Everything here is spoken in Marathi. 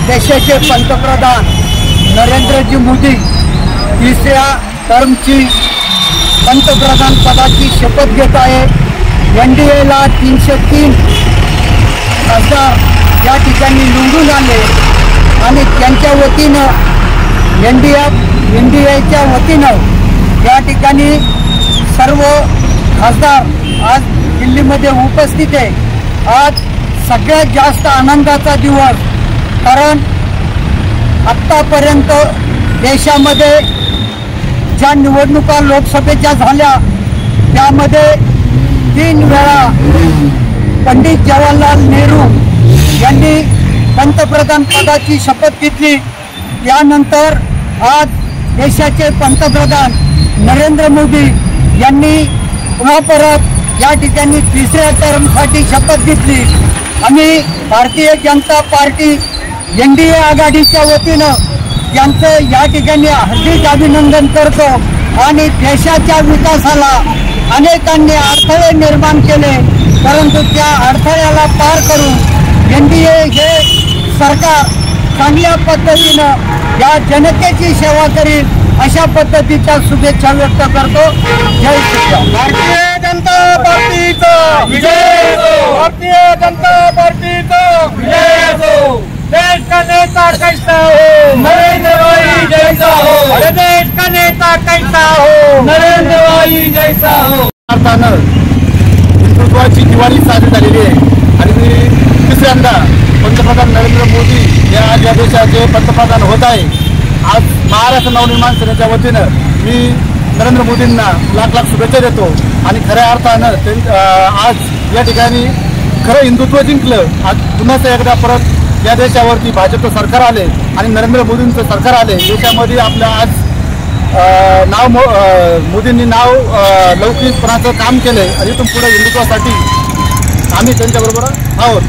देशाचे पंतप्रधान नरेंद्रजी मोदी तिसऱ्या टर्मची पंतप्रधान पदाची शपथ घेत आहे। एनडीएला 303 खासदार या ठिकाणी निवडून आले आणि त्यांच्या वतीनं एनडीएच्या वतीनं या ठिकाणी सर्व खासदार आज दिल्लीमध्ये उपस्थित आहे। आज सगळ्यात जास्त आनंदाचा दिवस, कारण आत्तापर्यंत देशामध्ये ज्या निवडणुका लोकसभेच्या झाल्या त्यामध्ये 3 वेळा पंडित जवाहरलाल नेहरू यांनी पंतप्रधान पदाची शपथ घेतली। त्यानंतर आज देशाचे पंतप्रधान नरेंद्र मोदी यांनी पुन्हा परत या ठिकाणी तिसऱ्या टर्मसाठी शपथ घेतली। आम्ही भारतीय जनता पार्टी एनडीए आघाडीच्या वतीनं त्यांचं या ठिकाणी हार्दिक अभिनंदन करतो आणि देशाच्या विकासाला अनेकांनी अडथळे निर्माण केले, परंतु त्या अडथळ्याला पार करून एनडीए हे सरकार चांगल्या पद्धतीनं या जनतेची सेवा करील अशा पद्धतीच्या शुभेच्छा व्यक्त करतो। जय श्रीराम। भारतीय जनता पार्टीचा विजय हो, भारतीय जनता पार्टीचा विजय हो। देश का नेता कैसा हो, नरेंद्र भाई जैसा हो। अरे देश का नेता कैसा हो, नरेंद्र भाई जैसा हो। भारतानं हिंदुत्वाची दिवाळी साजरी झालेली आहे आणि तिसऱ्यांदा पंतप्रधान नरेंद्र मोदी या देशाचे पंतप्रधान होत आहे। आज महाराष्ट्र नवनिर्माण सेनेच्या वतीनं मी नरेंद्र मोदींना लाख लाख शुभेच्छा देतो आणि खऱ्या अर्थानं आज या ठिकाणी खरं हिंदुत्व जिंकलं। आज पुन्हा एकदा परत या देशावरती भाजपचं सरकार आले आणि नरेंद्र मोदींचं सरकार आले। देशामध्ये आपल्या आज मोदींनी नाव लौकिकपणाचं काम केलंय आणि इथून पुढे हिंदुत्वासाठी आम्ही त्यांच्याबरोबर आहोत।